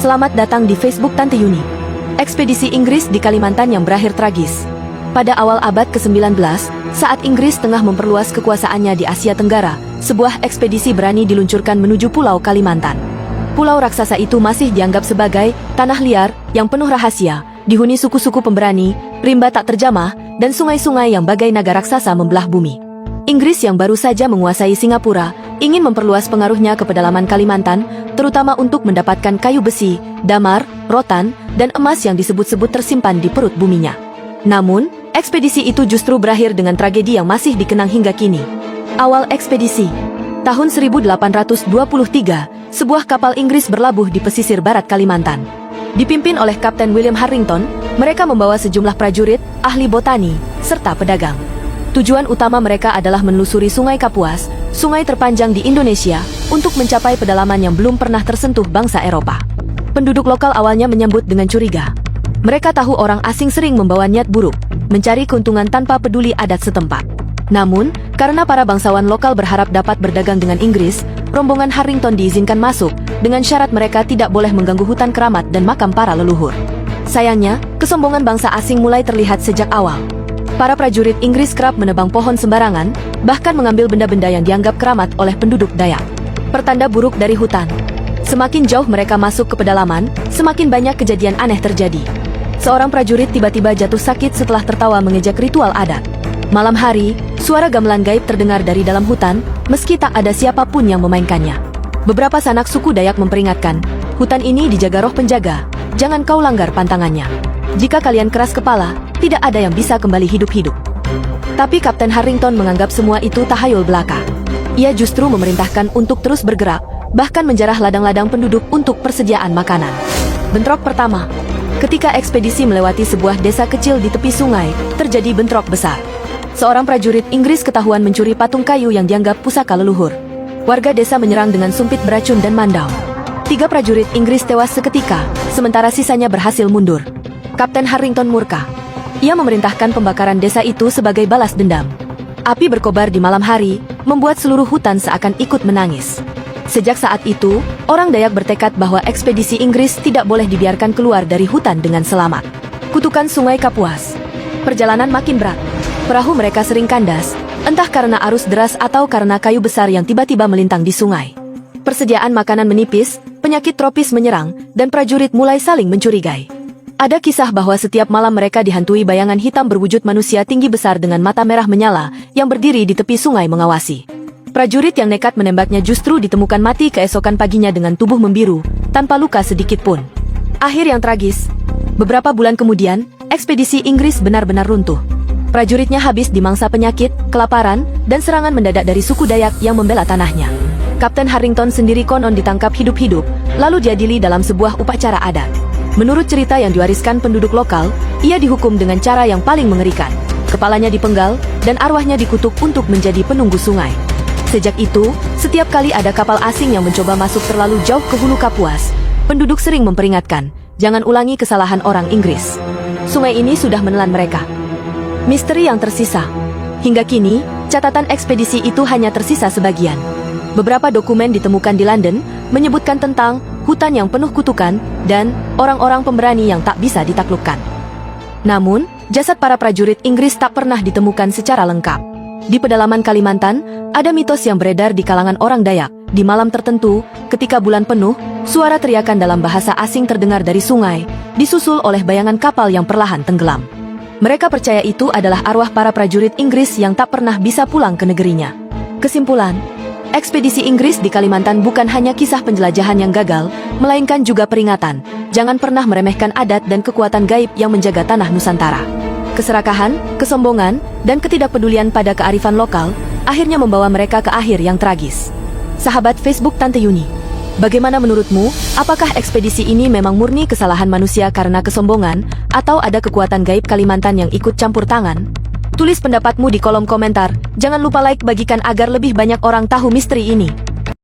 Selamat datang di Facebook Tante Yuni. Ekspedisi Inggris di Kalimantan yang berakhir tragis. Pada awal abad ke-19, saat Inggris tengah memperluas kekuasaannya di Asia Tenggara, sebuah ekspedisi berani diluncurkan menuju Pulau Kalimantan. Pulau raksasa itu masih dianggap sebagai tanah liar yang penuh rahasia, dihuni suku-suku pemberani, rimba tak terjamah, dan sungai-sungai yang bagai naga raksasa membelah bumi. Inggris yang baru saja menguasai Singapura ingin memperluas pengaruhnya ke pedalaman Kalimantan, terutama untuk mendapatkan kayu besi, damar, rotan, dan emas yang disebut-sebut tersimpan di perut buminya. Namun, ekspedisi itu justru berakhir dengan tragedi yang masih dikenang hingga kini. Awal ekspedisi. Tahun 1823, sebuah kapal Inggris berlabuh di pesisir barat Kalimantan. Dipimpin oleh Kapten William Harrington, mereka membawa sejumlah prajurit, ahli botani, serta pedagang. Tujuan utama mereka adalah menelusuri Sungai Kapuas, sungai terpanjang di Indonesia, untuk mencapai pedalaman yang belum pernah tersentuh bangsa Eropa. Penduduk lokal awalnya menyambut dengan curiga. Mereka tahu orang asing sering membawa niat buruk, mencari keuntungan tanpa peduli adat setempat. Namun, karena para bangsawan lokal berharap dapat berdagang dengan Inggris, rombongan Harrington diizinkan masuk, dengan syarat mereka tidak boleh mengganggu hutan keramat dan makam para leluhur. Sayangnya, kesombongan bangsa asing mulai terlihat sejak awal. Para prajurit Inggris kerap menebang pohon sembarangan, bahkan mengambil benda-benda yang dianggap keramat oleh penduduk Dayak. Pertanda buruk dari hutan. Semakin jauh mereka masuk ke pedalaman, semakin banyak kejadian aneh terjadi. Seorang prajurit tiba-tiba jatuh sakit setelah tertawa mengejek ritual adat. Malam hari, suara gamelan gaib terdengar dari dalam hutan, meski tak ada siapapun yang memainkannya. Beberapa sanak suku Dayak memperingatkan, hutan ini dijaga roh penjaga, jangan kau langgar pantangannya. Jika kalian keras kepala, tidak ada yang bisa kembali hidup-hidup. Tapi Kapten Harrington menganggap semua itu tahayul belaka. Ia justru memerintahkan untuk terus bergerak, bahkan menjarah ladang-ladang penduduk untuk persediaan makanan. Bentrok pertama. Ketika ekspedisi melewati sebuah desa kecil di tepi sungai, terjadi bentrok besar. Seorang prajurit Inggris ketahuan mencuri patung kayu yang dianggap pusaka leluhur. Warga desa menyerang dengan sumpit beracun dan mandau. 3 prajurit Inggris tewas seketika, sementara sisanya berhasil mundur. Kapten Harrington murka. Ia memerintahkan pembakaran desa itu sebagai balas dendam. Api berkobar di malam hari, membuat seluruh hutan seakan ikut menangis. Sejak saat itu, orang Dayak bertekad bahwa ekspedisi Inggris tidak boleh dibiarkan keluar dari hutan dengan selamat. Kutukan Sungai Kapuas. Perjalanan makin berat. Perahu mereka sering kandas, entah karena arus deras atau karena kayu besar yang tiba-tiba melintang di sungai. Persediaan makanan menipis, penyakit tropis menyerang, dan prajurit mulai saling mencurigai. Ada kisah bahwa setiap malam mereka dihantui bayangan hitam berwujud manusia tinggi besar dengan mata merah menyala, yang berdiri di tepi sungai mengawasi. Prajurit yang nekat menembaknya justru ditemukan mati keesokan paginya dengan tubuh membiru, tanpa luka sedikit pun. Akhir yang tragis. Beberapa bulan kemudian, ekspedisi Inggris benar-benar runtuh. Prajuritnya habis dimangsa penyakit, kelaparan, dan serangan mendadak dari suku Dayak yang membela tanahnya. Kapten Harrington sendiri konon ditangkap hidup-hidup, lalu diadili dalam sebuah upacara adat. Menurut cerita yang diwariskan penduduk lokal, ia dihukum dengan cara yang paling mengerikan. Kepalanya dipenggal, dan arwahnya dikutuk untuk menjadi penunggu sungai. Sejak itu, setiap kali ada kapal asing yang mencoba masuk terlalu jauh ke hulu Kapuas, penduduk sering memperingatkan, jangan ulangi kesalahan orang Inggris. Sungai ini sudah menelan mereka. Misteri yang tersisa. Hingga kini, catatan ekspedisi itu hanya tersisa sebagian. Beberapa dokumen ditemukan di London, menyebutkan tentang hutan yang penuh kutukan, dan orang-orang pemberani yang tak bisa ditaklukkan. Namun, jasad para prajurit Inggris tak pernah ditemukan secara lengkap. Di pedalaman Kalimantan, ada mitos yang beredar di kalangan orang Dayak. Di malam tertentu, ketika bulan penuh, suara teriakan dalam bahasa asing terdengar dari sungai, disusul oleh bayangan kapal yang perlahan tenggelam. Mereka percaya itu adalah arwah para prajurit Inggris yang tak pernah bisa pulang ke negerinya. Kesimpulan, ekspedisi Inggris di Kalimantan bukan hanya kisah penjelajahan yang gagal, melainkan juga peringatan, jangan pernah meremehkan adat dan kekuatan gaib yang menjaga tanah Nusantara. Keserakahan, kesombongan, dan ketidakpedulian pada kearifan lokal, akhirnya membawa mereka ke akhir yang tragis. Sahabat Facebook Tante Yuni, bagaimana menurutmu, apakah ekspedisi ini memang murni kesalahan manusia karena kesombongan, atau ada kekuatan gaib Kalimantan yang ikut campur tangan? Tulis pendapatmu di kolom komentar, jangan lupa like bagikan agar lebih banyak orang tahu misteri ini.